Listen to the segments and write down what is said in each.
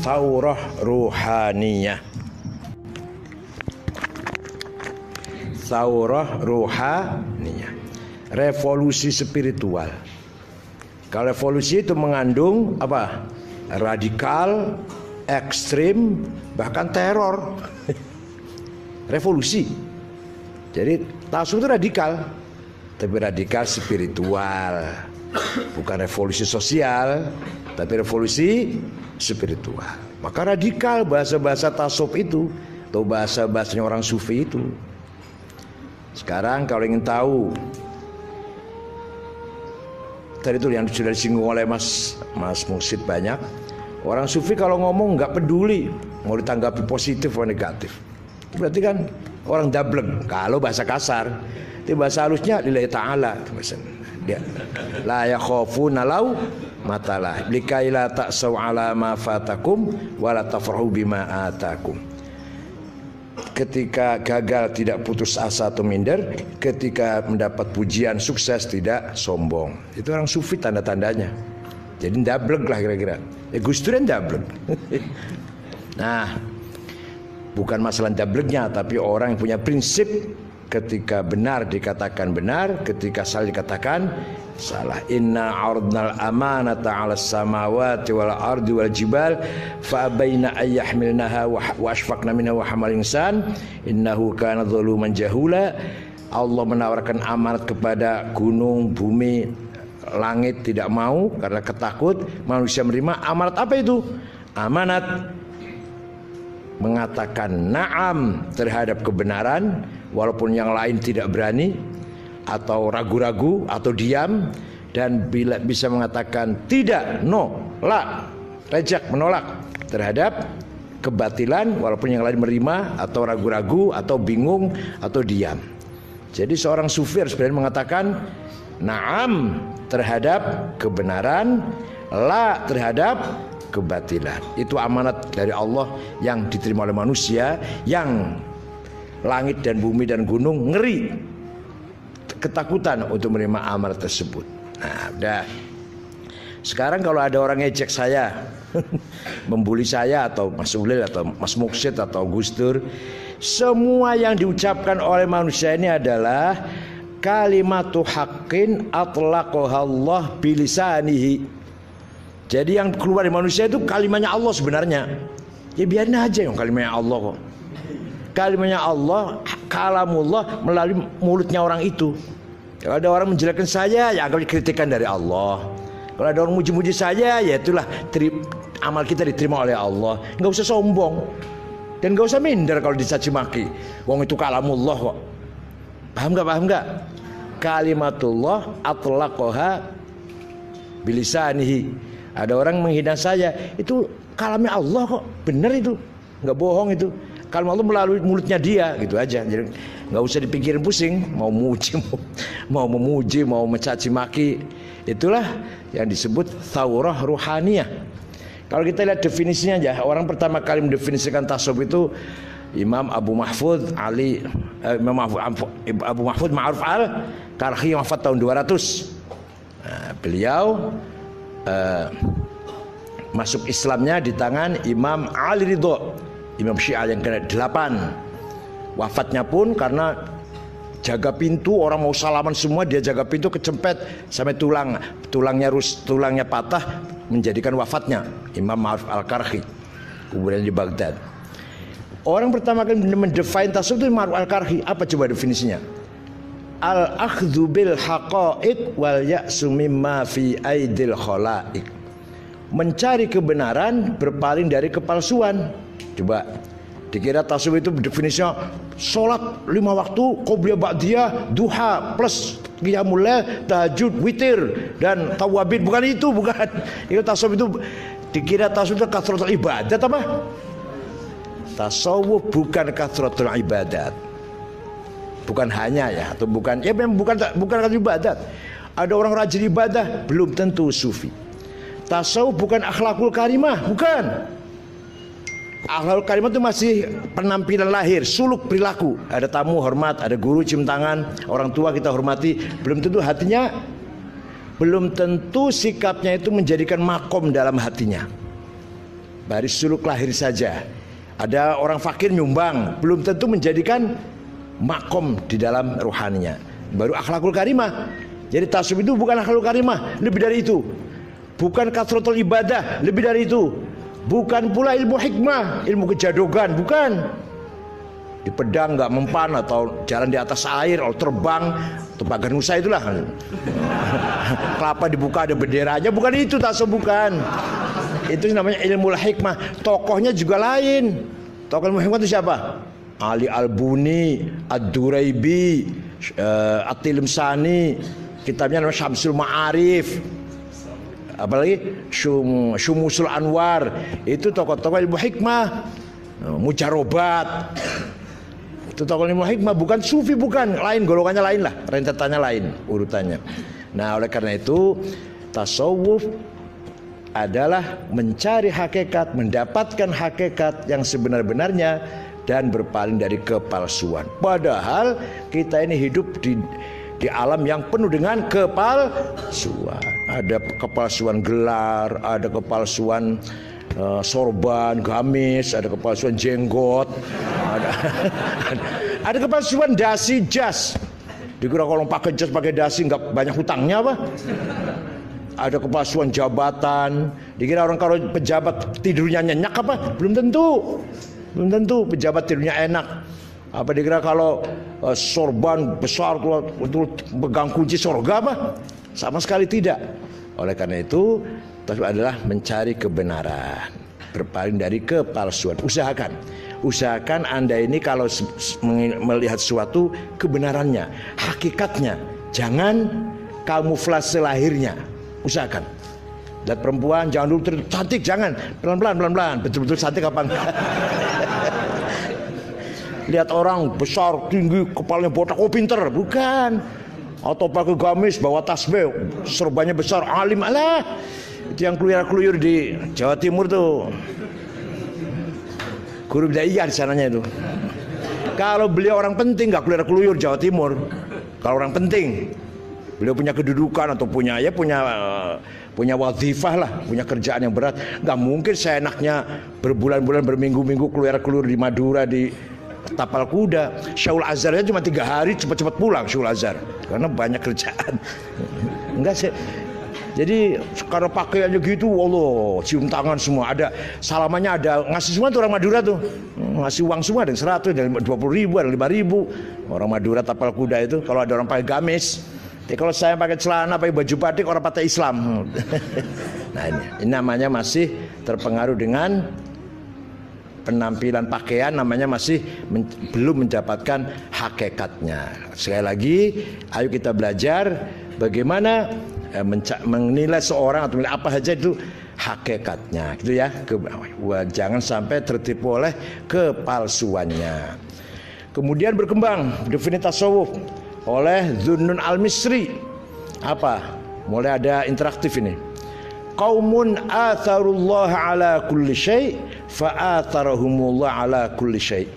Tsaurah ruhaniyah. Tsaurah ruhaniyah, revolusi spiritual. Kalau revolusi itu mengandung apa? Radikal, ekstrim, bahkan teror. Revolusi. Jadi tasawuf itu radikal, tapi radikal spiritual. Bukan revolusi sosial, tapi revolusi spiritual. Maka radikal bahasa-bahasa tasawuf itu, atau bahasa-bahasanya orang sufi itu. Sekarang kalau ingin tahu, tadi itu yang sudah disinggung oleh Mas Mursid banyak. Orang sufi kalau ngomong nggak peduli mau ditanggapi positif atau negatif. Berarti kan orang dablek. Kalau bahasa kasar, itu bahasa halusnya lillahi ta'ala. Dia la yakhafuna law matalah likai la ta'saw ala ma fatakum wa la tafrahu bima atakum. Ketika gagal tidak putus asa atau minder, ketika mendapat pujian sukses tidak sombong. Itu orang sufi tanda-tandanya. Jadi ndablek lah kira-kira. Gus Dur ndablek. Nah, bukan masalah ndableknya, tapi orang yang punya prinsip. Ketika benar dikatakan benar, ketika salah dikatakan salah. Inna ardnal amanata 'alas samawati wal ardi wal jibal fa abaina ay yahmilnaha wa ashfaqna minha wa hamal insan innahu kana zaluman jahula. Allah menawarkan amanat kepada gunung, bumi, langit tidak mau karena ketakut. Manusia menerima amanat. Apa itu? Amanat mengatakan na'am terhadap kebenaran walaupun yang lain tidak berani atau ragu-ragu atau diam, dan bila bisa mengatakan tidak, no, la, reject, menolak terhadap kebatilan walaupun yang lain menerima atau ragu-ragu atau bingung atau diam. Jadi seorang sufi harus berani mengatakan na'am terhadap kebenaran, la terhadap kebatilan. Itu amanat dari Allah yang diterima oleh manusia, yang langit dan bumi dan gunung ngeri, ketakutan untuk menerima amanat tersebut. Nah, udah. Sekarang kalau ada orang ngejek saya, membuli saya atau Mas Ulil atau Mas Muksid atau Gus Dur, semua yang diucapkan oleh manusia ini adalah kalimatu haqqin atlaqaha Allah bilisanihi. Jadi yang keluar dari manusia itu kalimatnya Allah sebenarnya. Ya biarin aja yang kalimatnya Allah kok. Kalimatnya Allah, kalamullah melalui mulutnya orang itu. Kalau ada orang menjelekkan saya, ya anggap kritikan dari Allah. Kalau ada orang muji-muji saya, ya itulah amal kita diterima oleh Allah. Nggak usah sombong dan nggak usah minder kalau dicaci maki. Wong itu kalamullah kok. Paham nggak? Paham nggak? Kalimatullah atlaqaha bilisanihi. Ada orang menghina saya, itu kalamnya Allah kok, benar itu, nggak bohong itu. Kalam Allah melalui mulutnya dia, gitu aja. Jadi nggak usah dipikirin pusing, mau muji, mau memuji, mau mencaci maki. Itulah yang disebut tsaurah ruhaniyah. Kalau kita lihat definisinya aja, orang pertama kali mendefinisikan tasawuf itu Imam Abu Mahfud Ma'ruf al-Karhi, wafat tahun 200. Nah, beliau masuk Islamnya di tangan Imam Ali Ridho, Imam Syiah yang ke-8. Wafatnya pun karena jaga pintu, orang mau salaman semua, dia jaga pintu kecempet sampai tulangnya patah, menjadikan wafatnya Imam Ma'ruf al-Karhi, kuburan di Baghdad. Orang pertama kali mendefine tasawuf itu Ma'ruf al-Karhi. Apa coba definisinya? Al-akhdhu bil haqa'iq wal ya'su mimma fi aidil khala'iq. Mencari kebenaran, berpaling dari kepalsuan. Coba dikira tasawuf itu definisinya sholat 5 waktu, qobliyah ba'diyah, duha plus qiyamul lail, tahajud, witir dan tawabin. Bukan itu, bukan. Itu tasawuf itu dikira tasawuf itu kathratul ibadat apa? Tasawuf bukan kathratul ibadat. Bukan hanya ya, atau bukan ya, memang bukan ibadat. Ada orang rajin ibadah, belum tentu sufi. Tasawuf bukan akhlakul karimah, bukan. Akhlakul karimah itu masih penampilan lahir, suluk perilaku. Ada tamu hormat, ada guru cium tangan, orang tua kita hormati. Belum tentu hatinya, belum tentu sikapnya itu menjadikan makom dalam hatinya. dari suluk lahir saja. Ada orang fakir nyumbang, belum tentu menjadikan makom di dalam ruhaninya. Baru akhlakul karimah. Jadi tasawuf itu bukan akhlakul karimah, lebih dari itu. Bukan kasratul ibadah, lebih dari itu. Bukan pula ilmu hikmah, ilmu kejadogan, bukan. Di pedang nggak mempan atau jalan di atas air, atau terbang, atau pagar Nusa itulah. Kelapa dibuka ada benderanya, bukan itu tasawuf, bukan. Itu namanya ilmu hikmah. Tokohnya juga lain. Tokoh ilmu hikmah itu siapa? Ali Al-Buni, Ad-Duraibi, At-Tilimsani, kitabnya namanya Syamsul Ma'arif, apalagi Syumusul Anwar. Itu tokoh-tokoh ilmu hikmah. Mujarobat, itu tokoh ilmu hikmah, bukan sufi, bukan. Lain, golongannya lain lah, rentetannya lain, urutannya. Nah, oleh karena itu tasawuf adalah mencari hakikat, mendapatkan hakikat yang sebenar-benarnya dan berpaling dari kepalsuan. Padahal kita ini hidup di alam yang penuh dengan kepalsuan. Ada kepalsuan gelar, ada kepalsuan sorban, gamis, ada kepalsuan jenggot, ada kepalsuan dasi jas. Dikira kalau pakai jas pakai dasi nggak banyak hutangnya apa? Ada kepalsuan jabatan. Dikira orang kalau pejabat tidurnya nyenyak apa? Belum tentu. Belum tentu pejabat tidurnya enak. Apa dikira kalau sorban besar itu pegang kunci surga apa? Sama sekali tidak. Oleh karena itu tasawuf adalah mencari kebenaran, berpaling dari kepalsuan. Usahakan Anda ini kalau melihat sesuatu kebenarannya, hakikatnya, jangan kamuflase lahirnya. Usahakan. Lihat perempuan jangan dulu cantik, jangan, pelan-pelan, betul-betul cantik apa enggak. Lihat orang besar, tinggi, kepalanya botak, oh pinter, bukan. Atau pakai gamis, bawa tasbih, serbannya besar, alim, alah. Itu yang keluyur-keluyur di Jawa Timur tuh. Guru Bidayah di sananya itu. Kalau beliau orang penting nggak keluyur-keluyur Jawa Timur. Kalau orang penting, beliau punya kedudukan atau punya wazifah lah, punya kerjaan yang berat. Nggak mungkin seenaknya berbulan-bulan, berminggu-minggu keluyur-keluyur di Madura, di tapal kuda. Syaul Azharnya cuma 3 hari cepat-cepat pulang Syaul Azhar karena banyak kerjaan. Enggak sih. Jadi karena pakaiannya gitu, Allah, cium tangan semua, ada salamannya, ada ngasih semua tuh orang Madura tuh, ngasih uang semua, ada 100, ada 20.000, ada 5.000. Orang Madura tapal kuda itu kalau ada orang pakai gamis. Jadi kalau saya pakai celana, pakai baju batik, orang pakai Islam. Nah ini namanya masih terpengaruh dengan penampilan pakaian, namanya masih belum mendapatkan hakikatnya. Sekali lagi, ayo kita belajar bagaimana menilai seorang atau menilai apa saja itu hakikatnya, gitu ya. Jangan sampai tertipu oleh kepalsuannya. Kemudian berkembang definisi tasawuf oleh Zunnun Al-Misri. Apa? Mulai ada interaktif ini. Qaumun atharullah ala kulli syai' fa atharahumullah ala kulli syai'.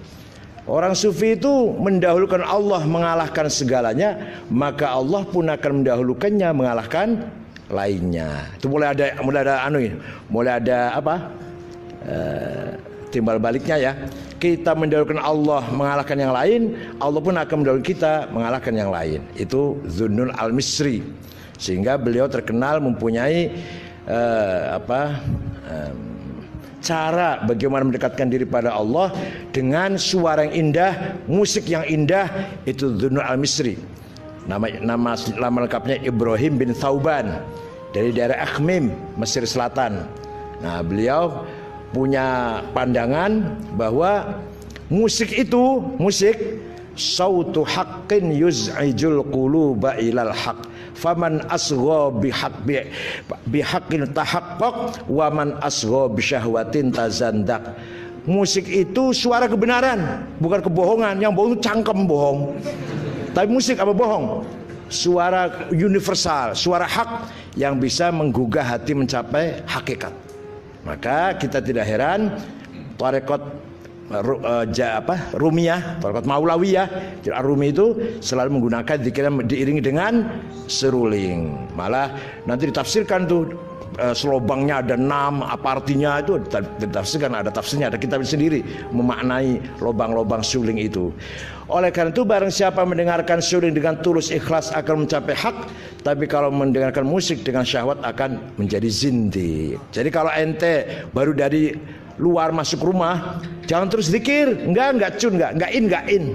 Orang sufi itu mendahulukan Allah mengalahkan segalanya, maka Allah pun akan mendahulukannya mengalahkan lainnya. Itu mulai ada apa? Timbal baliknya ya. Kita mendahulukan Allah mengalahkan yang lain, Allah pun akan mendahulukan kita mengalahkan yang lain. Itu Zunnun Al-Misri. Sehingga beliau terkenal mempunyai cara bagaimana mendekatkan diri pada Allah dengan suara yang indah, musik yang indah. Itu Zunnun Al-Misri. Nama lengkapnya Ibrahim bin Thauban dari daerah Akhmim, Mesir Selatan. Nah, beliau punya pandangan bahwa musik sautu haqqin yuz'ijul quluba ilal haqq. Faman asgha bihaqqin tahaqqaq wa man asgha bisyahwatin tazandak. Musik itu suara kebenaran, bukan kebohongan. Yang bohong itu cangkem bohong. Tapi musik apa bohong? Suara universal, suara hak yang bisa menggugah hati mencapai hakikat. Maka kita tidak heran tarekat Rumiyah, tarekat Maulawiyah, Rumi itu selalu menggunakan zikir diiringi dengan seruling. Malah nanti ditafsirkan tuh selobangnya ada 6, apa artinya itu ditafsirkan, ada tafsirnya, ada kitab sendiri memaknai lobang-lobang suling itu. Oleh karena itu barang siapa mendengarkan suling dengan tulus ikhlas akan mencapai hak, tapi kalau mendengarkan musik dengan syahwat akan menjadi zindik. Jadi kalau ente baru dari luar masuk rumah, jangan terus zikir, enggak in.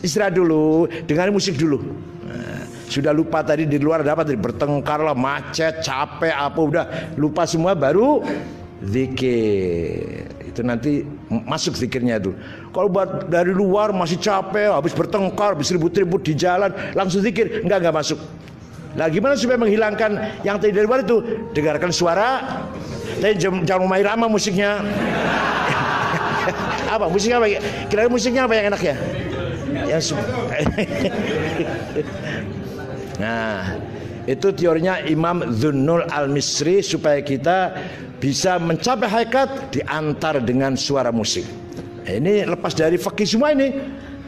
Istirahat dulu, dengar musik dulu. Nah, sudah lupa tadi di luar ada apa tadi, bertengkar lah, macet, capek apa, udah lupa semua baru zikir. Itu nanti masuk zikirnya itu. Kalau buat dari luar masih capek, habis bertengkar, habis ribut-ribut di jalan, langsung zikir, enggak masuk. Nah, gimana supaya menghilangkan yang tadi dari luar itu? Dengarkan suara. Tapi jangan main irama musiknya. Apa musiknya apa? Kira-kira musiknya apa yang enak ya? Nah, itu teorinya Imam Dhunnul Al-Misri supaya kita bisa mencapai hakikat diantar dengan suara musik. Nah, ini lepas dari fikih semua ini.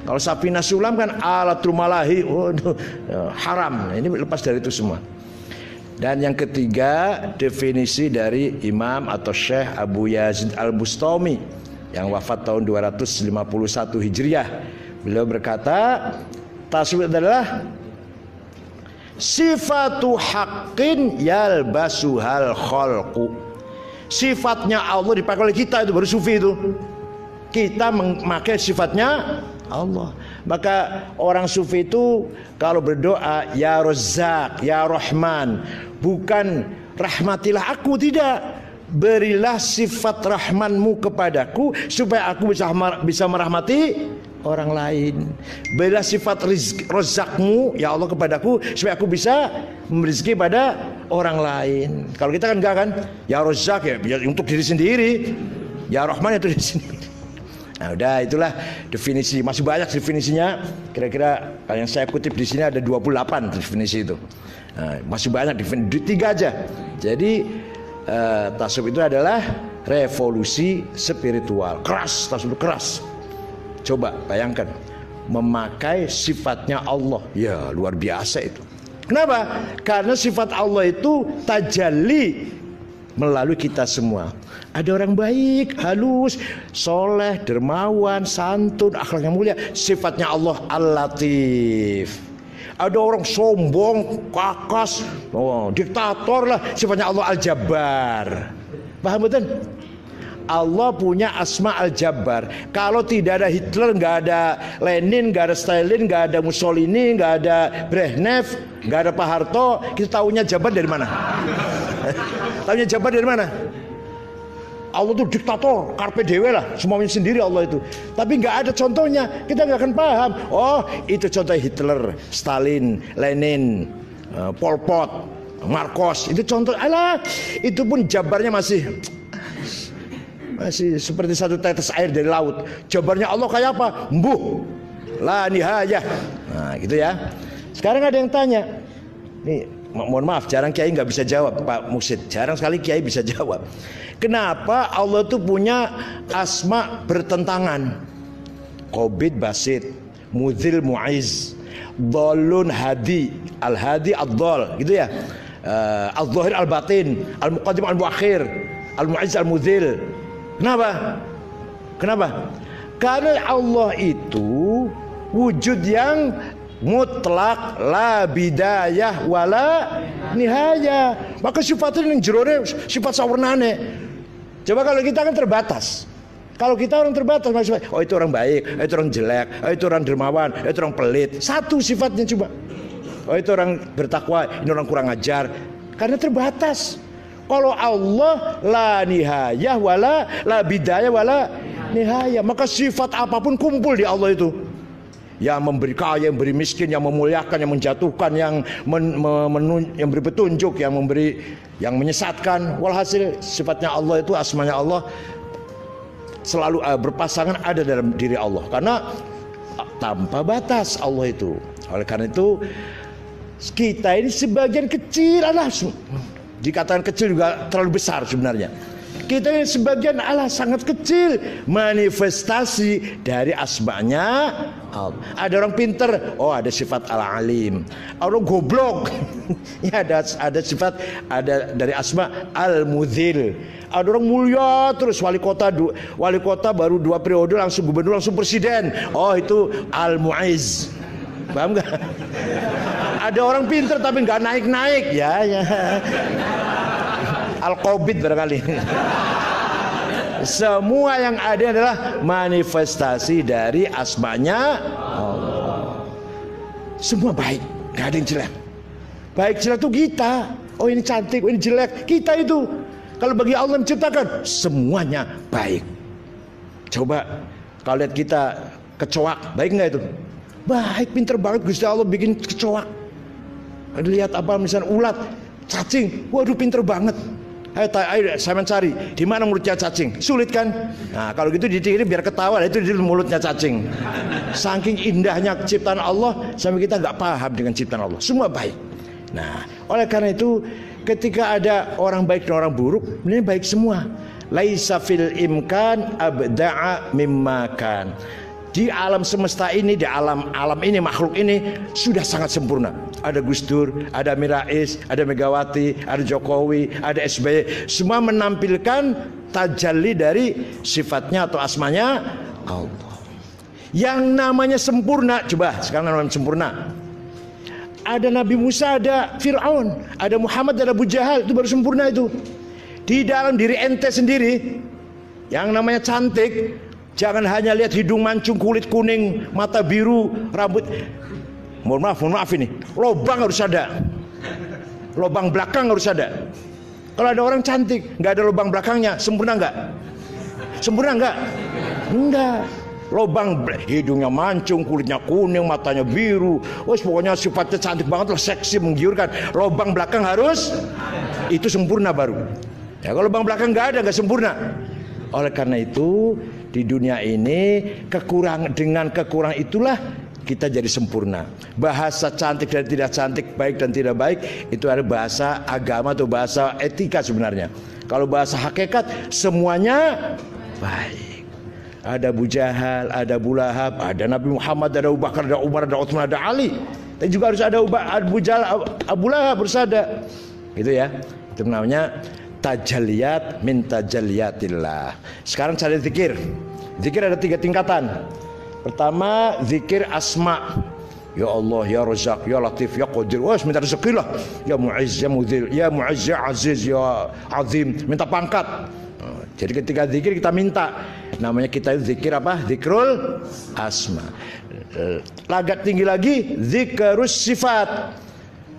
Kalau Safina Sulam kan alatul malahi, haram. Nah, ini lepas dari itu semua. Dan yang ketiga, definisi dari Imam atau Syekh Abu Yazid Al-Bustami yang wafat tahun 251 Hijriah. Beliau berkata, tasawuf adalah sifatu haqqin yalbasuhal khalqu. Sifatnya Allah dipakai oleh kita, itu baru sufi itu. Kita memakai sifatnya Allah. Maka orang sufi itu kalau berdoa ya Razzaq, ya Rahman, bukan rahmatilah aku, tidak. Berilah sifat rahmanmu kepadaku supaya aku bisa merahmati orang lain. Berilah sifat Razzaqmu ya Allah kepadaku supaya aku bisa memberi rezeki pada orang lain. Kalau kita kan enggak kan, ya Razzaq ya untuk diri sendiri, ya Rahman ya untuk diri sendiri. Nah, udah itulah definisi. Masih banyak definisinya. Kira-kira yang saya kutip di sini ada 28 definisi itu. Nah, masih banyak definisi, 3 aja. Jadi tasawuf itu adalah revolusi spiritual. Keras, tasawuf itu keras. Coba bayangkan memakai sifatnya Allah. Ya, luar biasa itu. Kenapa? Karena sifat Allah itu tajalli melalui kita semua. Ada orang baik, halus, soleh, dermawan, santun, akhlaknya mulia. Sifatnya Allah Al-Latif. Ada orang sombong, kakas, diktator lah. Sifatnya Allah Al-Jabbar. Paham betul? Allah punya asma Al-Jabbar. Kalau tidak ada Hitler, nggak ada Lenin, nggak ada Stalin, nggak ada Mussolini, nggak ada Brezhnev, nggak ada Pak Harto, kita tahunya Jabbar dari mana? Tahunya Jabbar dari mana? Allah itu diktator, karpe dewe lah, semuanya sendiri Allah itu. Tapi nggak ada contohnya, kita nggak akan paham. Oh, itu contoh Hitler, Stalin, Lenin, Pol Pot, Marcos. Itu contoh. Alah, itu pun jabarnya masih seperti satu tetes air dari laut. Jabarnya Allah kayak apa? Mbuh, la nihayah. Nah, gitu ya. Sekarang ada yang tanya, nih, mohon maaf, jarang kiai nggak bisa jawab, Pak Mursyid. Jarang sekali kiai bisa jawab. Kenapa Allah itu punya asma bertentangan? Qabid basit, mudhil mu'iz, dhalun hadi, al-hadi ad-dhal, gitu ya. Al-zahir al-batin, al-muqaddim al-muakhir, al-mu'iz al-mudhil. Kenapa? Karena Allah itu wujud yang mutlak, la bidayah wala nihayah. Maka sifatnya yang jerone sifat sawarnane. Coba kalau kita kan terbatas. Kalau kita orang terbatas, maksudnya, oh itu orang baik, oh itu orang jelek, oh itu orang dermawan, oh itu orang pelit. Satu sifatnya coba. Oh itu orang bertakwa, ini orang kurang ajar. Karena terbatas. Kalau Allah la nihayah wala la bidayah wala nihayah, maka sifat apapun kumpul di Allah itu. Yang memberi kaya, yang memberi miskin, yang memuliakan, yang menjatuhkan, yang memberi petunjuk, yang memberi, yang menyesatkan. Walhasil sifatnya Allah itu, asmanya Allah selalu berpasangan ada dalam diri Allah. Karena tanpa batas Allah itu. Oleh karena itu kita ini sebagian kecil adalah, dikatakan kecil juga terlalu besar sebenarnya. Kita ini sebagian Allah sangat kecil, manifestasi dari asmanya Allah. Ada orang pinter, oh ada sifat al-alim. Orang goblok, ya ada sifat, ada dari asma al-mudhil. Ada orang mulia terus wali kota baru 2 periode langsung gubernur langsung presiden. Oh itu al-mu'izz. Paham nggak? Ada orang pinter tapi nggak naik-naik, ya. Al-Qabid barangkali. Semua yang ada adalah manifestasi dari asmanya Allah. Semua baik, nggak ada yang jelek. Baik jelek itu kita. Oh ini cantik, oh ini jelek. Kita itu. Kalau bagi Allah menciptakan semuanya baik. Coba kalau lihat kita kecoak, baik nggak itu? Baik, pinter banget Gusti Allah bikin kecoak. Lihat apa misalnya ulat, cacing, waduh pinter banget. Ayo saya mencari di mana mulutnya cacing, sulit kan? Nah kalau gitu ini biar ketawa, itu di mulutnya cacing. Saking indahnya ciptaan Allah sampai kita nggak paham dengan ciptaan Allah. Semua baik. Nah oleh karena itu ketika ada orang baik dan orang buruk, ini baik semua. Laisa fil imkan abda'a mimma kan. Di alam semesta ini, di alam ini, makhluk ini sudah sangat sempurna. Ada Gus Dur, ada Amin Rais, ada Megawati, ada Jokowi, ada SBY. Semua menampilkan tajalli dari sifatnya atau asmanya Allah. Yang namanya sempurna, coba sekarang namanya sempurna. Ada Nabi Musa, ada Fir'aun, ada Muhammad, ada Abu Jahal, itu baru sempurna itu. Di dalam diri ente sendiri, yang namanya cantik. Jangan hanya lihat hidung mancung, kulit kuning, mata biru, rambut. Mohon maaf ini. Lobang harus ada. Lobang belakang harus ada. Kalau ada orang cantik, nggak ada lobang belakangnya, sempurna nggak? Sempurna nggak? Enggak. Lobang, hidungnya mancung, kulitnya kuning, matanya biru. Oh, pokoknya sifatnya cantik banget lah, seksi, menggiurkan. Lobang belakang harus, itu sempurna baru. Ya kalau lobang belakang nggak ada, nggak sempurna. Oleh karena itu di dunia ini dengan kekurangan itulah kita jadi sempurna. Bahasa cantik dan tidak cantik, baik dan tidak baik, itu ada bahasa agama atau bahasa etika sebenarnya. Kalau bahasa hakikat semuanya baik. Ada Abu Jahal, ada Abu Lahab, ada Nabi Muhammad, ada Abu Bakar, ada Umar, ada Utsman, ada Ali. Dan juga harus ada Abu Jahal, Abu Lahab harus ada. Gitu ya. Itu namanya tajalliyat min tajalliyatillah. Sekarang cari zikir. Zikir ada 3 tingkatan. Pertama zikir asma. Ya Allah, ya Razak, ya Latif, ya Qadir. Wah, minta rezeki lah. Ya Mu'izz, ya Mudzil, ya Mu'izz, ya Aziz, ya Azim. Minta pangkat. Jadi ketika zikir kita minta. Namanya kita zikir apa? Zikrul asma. Lagat tinggi lagi zikrus sifat.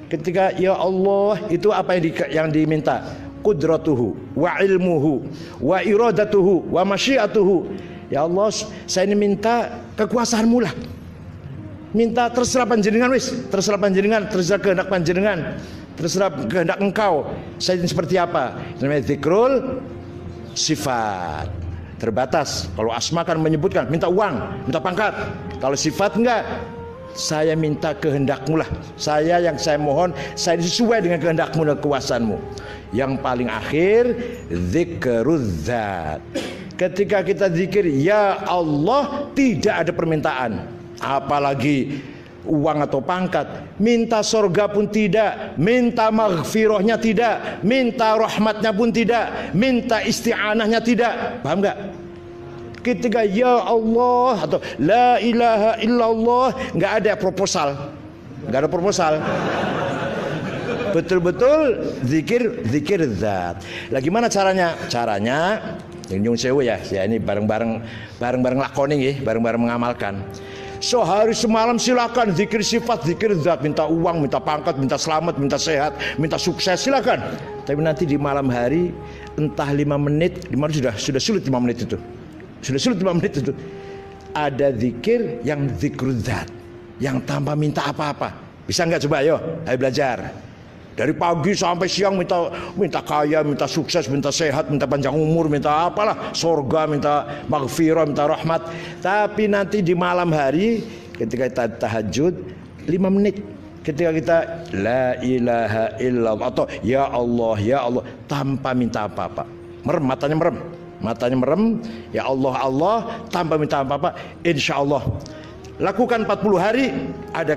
Ketika ya Allah, itu apa yang diminta? Qudratuhu wa ilmuhu wa iradatuhu wa masyiatuhu. Ya Allah, saya ini minta kekuasaanmu lah. Minta terserah panjenengan wis, terserah panjenengan, terserah kehendak panjenengan, terserah kehendak engkau. Saya ini seperti apa? Namanya zikrul sifat. Terbatas. Kalau asma kan menyebutkan minta uang, minta pangkat. Kalau sifat enggak. Saya minta kehendakmu lah. Yang saya mohon, saya sesuai dengan kehendakmu dan kekuasaanmu. Yang paling akhir zikruzat. Ketika kita zikir ya Allah, tidak ada permintaan. Apalagi uang atau pangkat. Minta surga pun tidak, minta maghfirahnya tidak, minta rahmatnya pun tidak, minta isti'anahnya tidak. Paham enggak? Ketika ya Allah atau la ilaha illallah, nggak ada proposal, nggak ada proposal. Betul-betul zikir zat. Lah gimana caranya? Caranya nyung sewu ya ini bareng-bareng lakoni ya, bareng-bareng mengamalkan. Sehari semalam silakan zikir sifat, zikir zat, minta uang, minta pangkat, minta selamat, minta sehat, minta sukses, silakan. Tapi nanti di malam hari entah 5 menit, sudah sulit 5 menit itu. Sudah sulit 5 menit itu. Ada zikir yang zikrul zat, yang tanpa minta apa-apa. Bisa nggak coba? Ayo belajar. Dari pagi sampai siang minta kaya, minta sukses, minta sehat, minta panjang umur, minta apalah, surga, minta maghfirah, minta rahmat. Tapi nanti di malam hari ketika kita tahajud 5 menit, ketika kita la ilaha illallah atau ya Allah tanpa minta apa-apa. matanya merem, ya Allah, tanpa minta apa-apa, insya Allah. Lakukan 40 hari, ada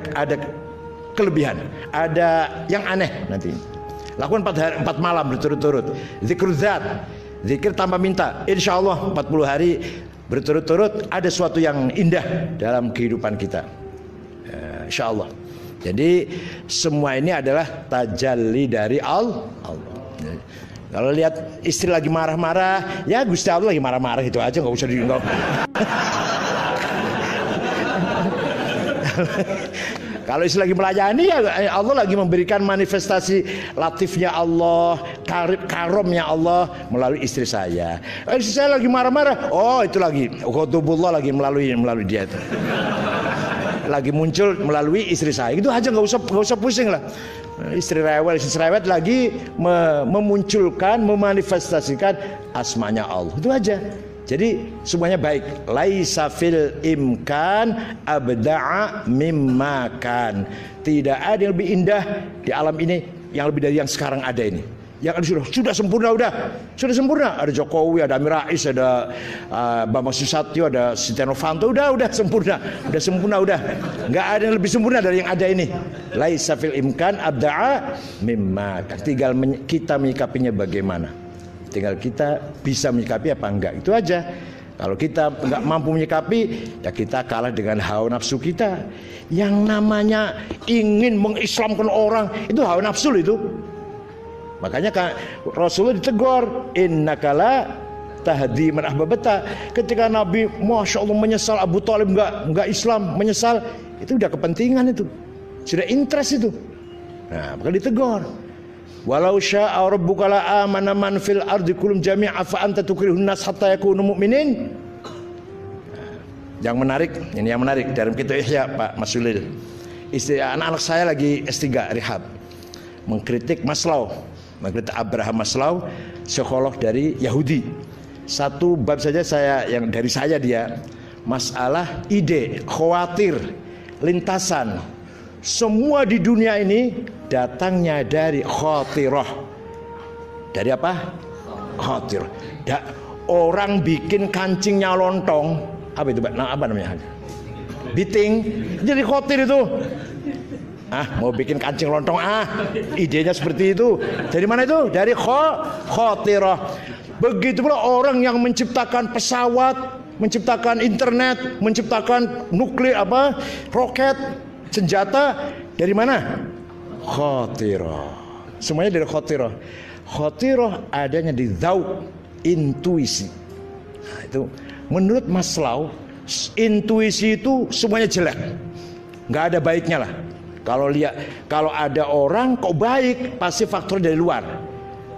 kelebihan, ada yang aneh nanti. Lakukan 4 malam berturut-turut, zikr zat, zikir tanpa minta, insya Allah 40 hari berturut-turut ada sesuatu yang indah dalam kehidupan kita, insya Allah. Jadi semua ini adalah tajalli dari Allah. Kalau lihat istri lagi marah-marah, ya Gusti Allah lagi marah-marah, itu aja, nggak usah enggak. Kalau istri lagi melayani, ya Allah lagi memberikan manifestasi latifnya Allah, karomnya Allah melalui istri saya. Istri saya lagi marah-marah, oh itu lagi khutubullah lagi melalui dia itu. Lagi muncul melalui istri saya. Itu aja, nggak usah pusing lah. Istri rewel lagi memunculkan, memanifestasikan asmanya Allah. Itu aja. Jadi semuanya baik. Laisa fil imkan abda'a mimma kan. Tidak ada yang lebih indah di alam ini yang lebih dari yang sekarang ada ini. Yang sudah sempurna, sudah sempurna. Ada Jokowi, ada Amin Rais, ada Bambang Susatyo, ada Setia Novanto, udah sempurna, udah. Nggak ada yang lebih sempurna dari yang ada ini. Laisa fil imkan abda'a mimma kan. Tinggal kita menyikapinya bagaimana. Tinggal kita bisa menyikapi apa enggak, itu aja. Kalau kita enggak mampu menyikapi, ya kita kalah dengan hawa nafsu kita. Yang namanya ingin mengislamkan orang, itu hawa nafsu itu. Makanya Rasulullah ditegur, innaka la tahdi man ahbabta. Ketika Nabi Masya Allah menyesal, Abu Thalib enggak Islam, menyesal, itu udah kepentingan itu, sudah interest itu. Nah, maka ditegur. Walau syaa rabbuka la amana man fil ardi kullum jami'a fa anta tukrihun nas hatta yakunu mu'minin. Yang menarik dalam kitab Ihya, Pak Masulil. Anak-anak saya lagi S3 rehab, mengkritik Maslow, mengkritik Abraham Maslow, psikolog dari Yahudi. Satu bab saja yang dari saya dia, masalah ide, khawatir, lintasan. Semua di dunia ini datangnya dari khatirah. Dari apa? Khatir. Orang bikin kancingnya lontong, apa itu, apa namanya? Biting. Jadi khatir itu. Mau bikin kancing lontong, idenya seperti itu. Dari mana itu? Dari khatirah. Begitu pula orang yang menciptakan pesawat, menciptakan internet, menciptakan nuklir, roket, senjata, dari mana? Khatirah. Semuanya dari khatirah. Khatirah adanya di dzauq, intuisi. Nah, itu menurut Maslow, intuisi itu semuanya jelek, nggak ada baiknya lah. Kalau ada orang kok baik, pasti faktor dari luar.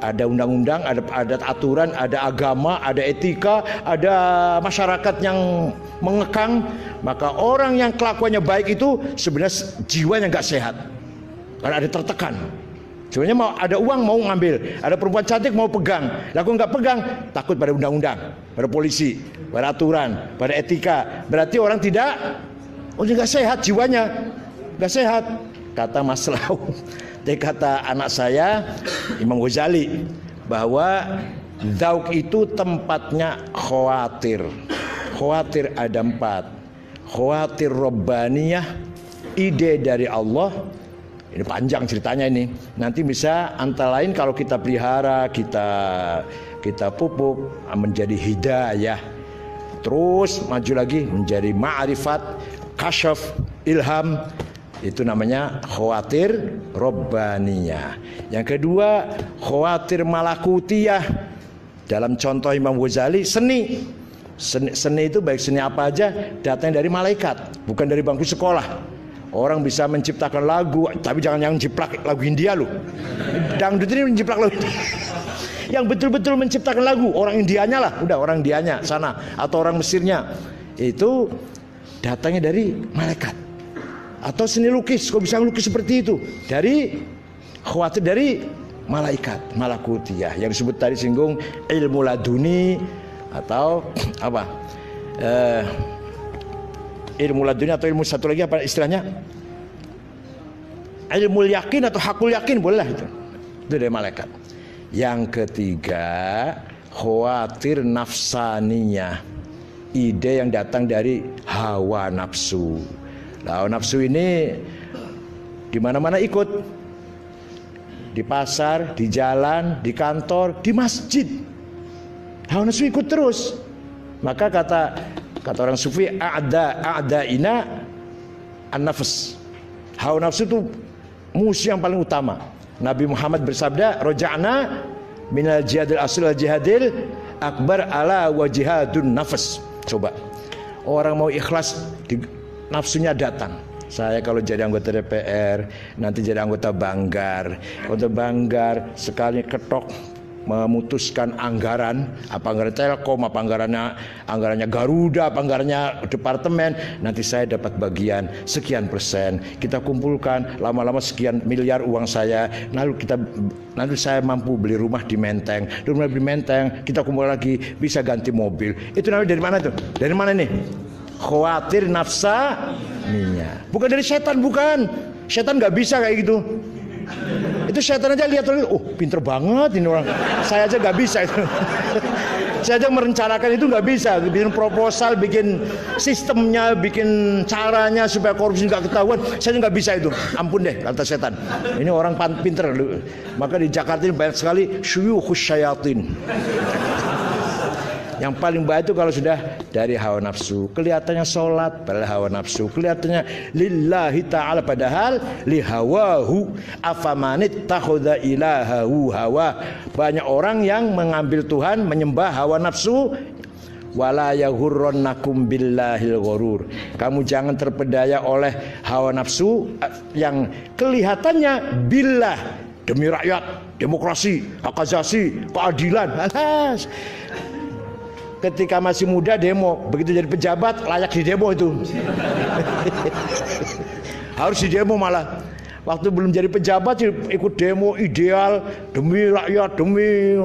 Ada undang-undang, ada aturan, ada agama, ada etika, ada masyarakat yang mengekang. Maka orang yang kelakuannya baik itu sebenarnya jiwanya nggak sehat, karena ada tertekan. Sebenarnya mau ada uang mau ngambil, ada perempuan cantik mau pegang, lalu nggak pegang, takut pada undang-undang, pada polisi, pada aturan, pada etika. Berarti orang nggak sehat jiwanya, nggak sehat. Kata Maslow, kata anak saya Imam Ghazali, bahwa dzauq itu tempatnya khawatir. Khawatir ada 4. Khawatir Rabbaniyah, ide dari Allah. Ini panjang ceritanya ini. Nanti bisa antara lain kalau kita pelihara, kita pupuk menjadi hidayah. Terus maju lagi menjadi ma'rifat, kasyaf, ilham. Itu namanya khawatir Rabbaniyah. Yang kedua, khawatir malakutiyah. Dalam contoh Imam Ghazali, seni. Seni itu baik seni apa aja datangnya dari malaikat, bukan dari bangku sekolah. Orang bisa menciptakan lagu, tapi jangan yang jiplak lagu India loh. Dangdut ini menjiplak lagu India. Yang betul-betul menciptakan lagu, orang Indianya lah, udah orang Indianya sana, atau orang Mesirnya. Itu datangnya dari malaikat. Atau seni lukis, kok bisa lukis seperti itu? Dari khawatir dari malaikat, malakutiyah. Yang disebut tadi singgung ilmu laduni, atau apa? Ilmu laduni atau ilmu satu lagi apa istilahnya? Ilmu yakin atau hakul yakin, boleh lah itu. Itu dari malaikat. Yang ketiga, khawatir nafsaniyah, ide yang datang dari hawa nafsu. Nah, hawa nafsu ini di mana-mana ikut, di pasar, di jalan, di kantor, di masjid. Hawa nafsu ikut terus. Maka kata orang sufi, a'daina an-nafs. Hawa nafsu itu musuh yang paling utama. Nabi Muhammad bersabda, roja'na minal jihadil asli al jihadil akbar ala wa jihadun nafs. Coba orang mau ikhlas, nafsunya datang. Saya kalau jadi anggota DPR, nanti jadi anggota Banggar. Anggota Banggar sekali ketok memutuskan anggaran, apa anggaran Telkom, apa anggarannya Garuda, apa anggarannya departemen, nanti saya dapat bagian sekian persen. Kita kumpulkan lama-lama sekian miliar uang saya, nanti saya mampu beli rumah di Menteng. Di rumah di Menteng kita kumpul lagi bisa ganti mobil. Itu namanya dari mana tuh? Dari mana nih? Khawatir nafsaniyah. Bukan dari setan, bukan. Setan nggak bisa kayak gitu. Itu setan aja lihat, oh pinter banget ini orang. Saya aja nggak bisa itu. Saya aja merencanakan itu nggak bisa. Bikin proposal, bikin sistemnya, bikin caranya supaya korupsi nggak ketahuan. Saya nggak bisa itu. Ampun deh kata setan. Ini orang pinter. Maka di Jakarta ini banyak sekali syuyukhus syayatin. Yang paling baik itu kalau sudah dari hawa nafsu. Kelihatannya sholat padahal hawa nafsu. Kelihatannya lillahi ta'ala padahal lihawahu. Afamanit takhudha ilahahu hawa. Banyak orang yang mengambil Tuhan, menyembah hawa nafsu. Wala yaghurrannakum billahil ghurur. Kamu jangan terpedaya oleh hawa nafsu yang kelihatannya billah, demi rakyat, demokrasi, hak asasi, keadilan. Alas. Ketika masih muda demo, begitu jadi pejabat layak di demo itu. Harus di demo malah. Waktu belum jadi pejabat ikut demo ideal demi rakyat, demi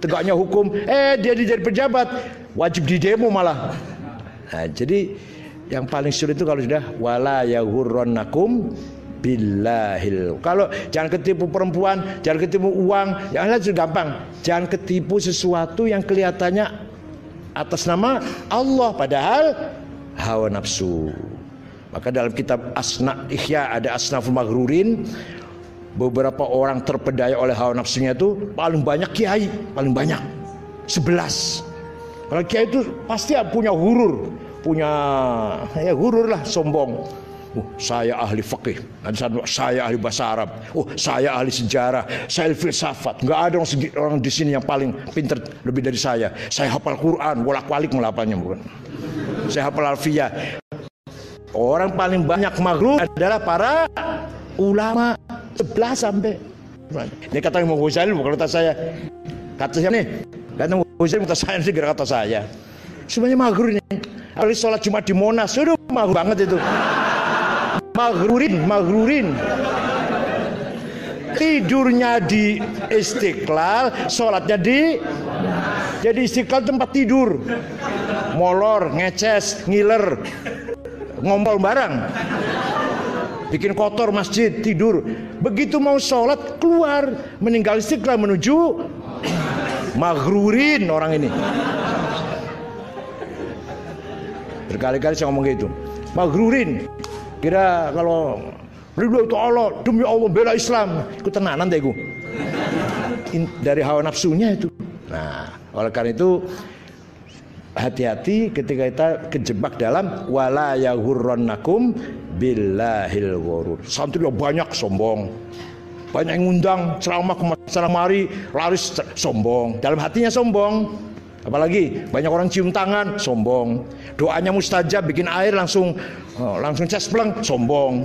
tegaknya hukum. Dia jadi pejabat wajib di demo malah. Nah, jadi yang paling sulit itu kalau sudah wala yaghurrannakum billahil. Kalau jangan ketipu perempuan, jangan ketipu uang, yang lain sudah gampang. Jangan ketipu sesuatu yang kelihatannya atas nama Allah padahal hawa nafsu. Maka dalam kitab Ihya ada Asnaful Maghrurin. Beberapa orang terpedaya oleh hawa nafsunya itu paling banyak kiai, paling banyak 11. Kalau kiai itu pasti punya hurur, hurur lah, sombong. Saya ahli fikih, saya ahli bahasa Arab, saya ahli sejarah, saya ahli filsafat. Nggak ada orang di sini yang paling pintar lebih dari saya. Saya hafal Quran, bolak-balik melapalnya bukan. Saya hafal Alfiyah. Orang paling banyak maghrur adalah para ulama 11 sampai. Ini kata Imam Ghazali bukan kata saya. Kata siapa nih? Kata Imam Ghazali kata saya sih kata saya. Semuanya maghrur ini. Kali sholat Jumat di Monas, sudah maghrur banget itu. Maghrurin. Tidurnya di Istiqlal, sholatnya jadi Istiqlal tempat tidur. Molor, ngeces, ngiler, ngompol barang, bikin kotor masjid, tidur. Begitu mau sholat keluar, meninggal Istiqlal menuju maghrurin orang ini. Berkali-kali saya ngomong gitu, maghrurin. Kira kalau ridho itu Allah, demi Allah bela Islam, ikut tenanan deh gue. Dari hawa nafsunya itu. Nah, oleh karena itu hati-hati ketika kita kejebak dalam wala yaghurrannakum billahil ghurur. Santri banyak sombong, banyak yang ngundang ceramah ke mari laris sombong, dalam hatinya sombong. Apalagi banyak orang cium tangan, sombong. Doanya mustajab, bikin air langsung cespleng, sombong.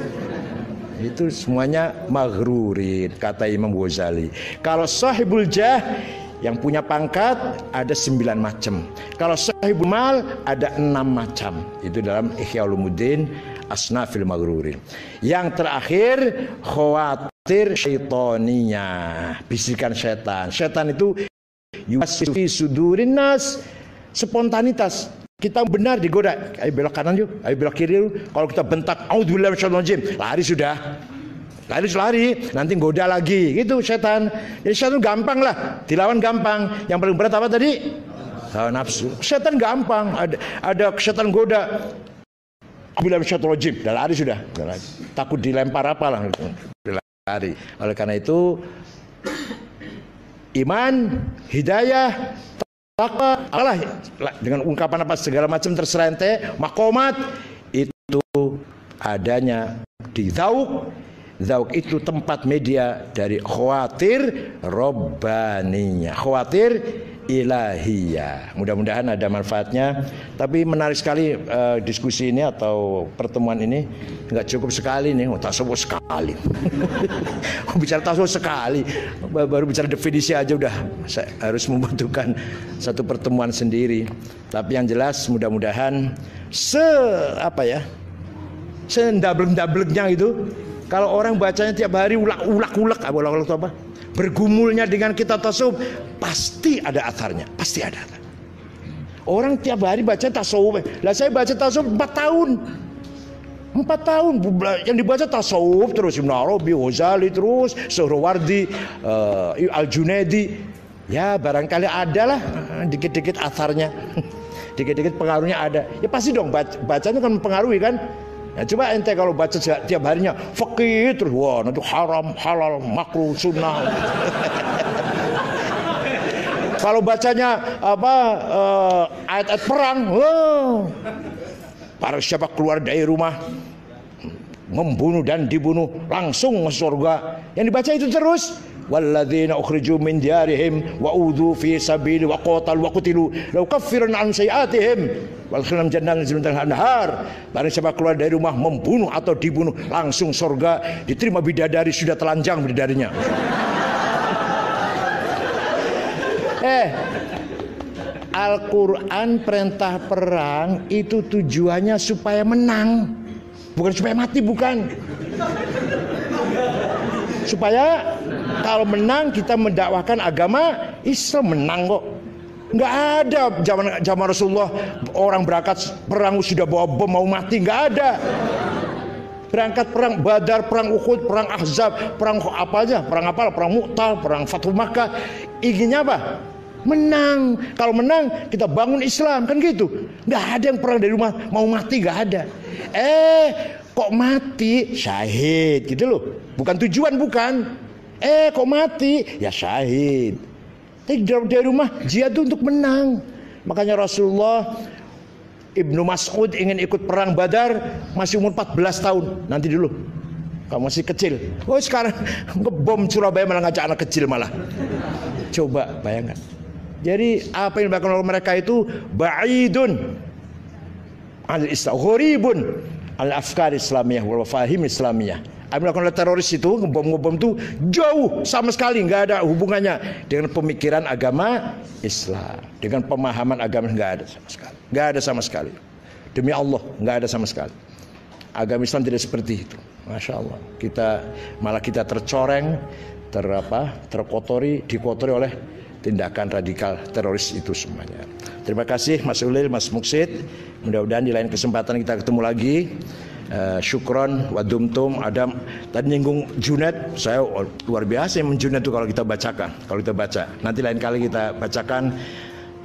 Itu semuanya maghrurin, kata Imam Ghazali. Kalau sahibul jah, yang punya pangkat ada 9 macam. Kalau sahibul mal ada 6 macam. Itu dalam Ihya Ulumuddin Asnafil Maghrurin. Yang terakhir khawatir syaitaniyah, bisikan setan. Setan itu yuwaswisu sudurin nas, spontanitas. Kita benar digoda, ayo belok kanan yuk, ayo belok kiri yuk. Kalau kita bentak, auzubillahi minasyaitonir rajim, lari sudah. lari, nanti goda lagi, gitu setan. Jadi setan gampang lah, dilawan gampang. Yang paling berat apa tadi? Nafsu. Setan gampang, ada setan goda. Bila syaitanul rajim, udah lari sudah. Takut dilempar apalah, lari. Oleh karena itu, iman, hidayah, takwa, Allah dengan ungkapan apa segala macam terserah ente, makomat itu adanya di Dzauk. Dzauk itu tempat media dari khawatir robbaniyah, khawatir ilahiyah. Mudah-mudahan ada manfaatnya. Tapi menarik sekali diskusi ini atau pertemuan ini. Nggak cukup sekali nih, tasawuf sekali. Bicara tasawuf sekali, baru bicara definisi aja udah saya harus membutuhkan satu pertemuan sendiri. Tapi yang jelas mudah-mudahan sendablek-dableknya itu, kalau orang bacanya tiap hari ulak-ulak apa? Bergumulnya dengan kitab tasawuf, pasti ada atharnya, pasti ada. Orang tiap hari baca tasawuf. Lah saya baca tasawuf 4 tahun. 4 tahun yang dibaca tasawuf terus Ibnu Arabi, Ghazali terus Suhrawardi, Al-Junaidi. Ya barangkali ada lah dikit-dikit atharnya. Dikit-dikit pengaruhnya ada. Ya pasti dong bacanya kan mempengaruhi kan? Nah, coba ente kalau baca tiap harinya fakih terus, wah nanti haram, halal, makruh, sunnah. Kalau bacanya ayat-ayat perang, para siapa keluar dari rumah membunuh dan dibunuh langsung ke surga. Yang dibaca itu terus. Walladzina ukhriju min diyarihim wa udhu fi sabili wa qatalu wa qutilu law kaffiran an sayiatihim wal khalam jannatin min tahtiha anhar. Barang siapa keluar dari rumah membunuh atau dibunuh langsung surga, diterima bidadari sudah telanjang bidadarinya. Al-Quran perintah perang itu tujuannya supaya menang, bukan supaya mati, bukan. Supaya kalau menang kita mendakwahkan agama Islam, menang kok. Nggak ada zaman Rasulullah orang berangkat perang sudah bawa bom mau mati, nggak ada. Berangkat perang Badar, perang Uhud, perang Ahzab, perang apa aja, perang Mu'tal, perang Fathul Makkah, inginnya apa? Menang. Kalau menang kita bangun Islam, kan gitu. Nggak ada yang perang dari rumah mau mati, nggak ada. Kok mati? Syahid gitu loh. Bukan tujuan, bukan. Kok mati? Ya syahid. Tapi dari rumah jihad itu untuk menang. Makanya Rasulullah, Ibnu Mas'ud ingin ikut perang Badar masih umur 14 tahun. Nanti dulu, kamu masih kecil. Sekarang ngebom Surabaya malah ngajak anak kecil malah. Coba bayangkan. Jadi apa yang dilakukan oleh mereka itu ba'idun al-islam, ghoribun al-afkar islamiyah wal fahim islamiyah. Apa yang dilakukan oleh teroris itu, ngebom itu jauh sama sekali nggak ada hubungannya dengan pemikiran agama Islam, dengan pemahaman agama. Nggak ada sama sekali. Nggak ada sama sekali. Demi Allah nggak ada sama sekali. Agama Islam tidak seperti itu. Masya Allah. Kita tercoreng, dikotori oleh tindakan radikal teroris itu semuanya. Terima kasih Mas Ulil, Mas Muksid. Mudah-mudahan di lain kesempatan kita ketemu lagi. Syukron wa dumtum. Adam tadi nyinggung Junaid, saya luar biasa yang Junaid itu kalau kita bacakan, kalau kita baca. Nanti lain kali kita bacakan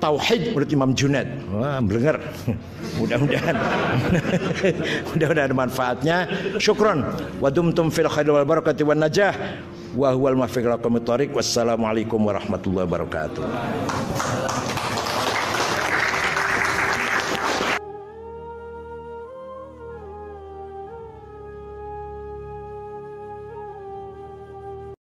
Tauhid menurut Imam Junaid. Wah, blenger. Mudah-mudahan ada manfaatnya. Syukron wa dumtum fil khair wal barakati wan najah. Wa huwal muwaffiq ila aqwamit thoriq. Wassalamualaikum warahmatullahi wabarakatuh.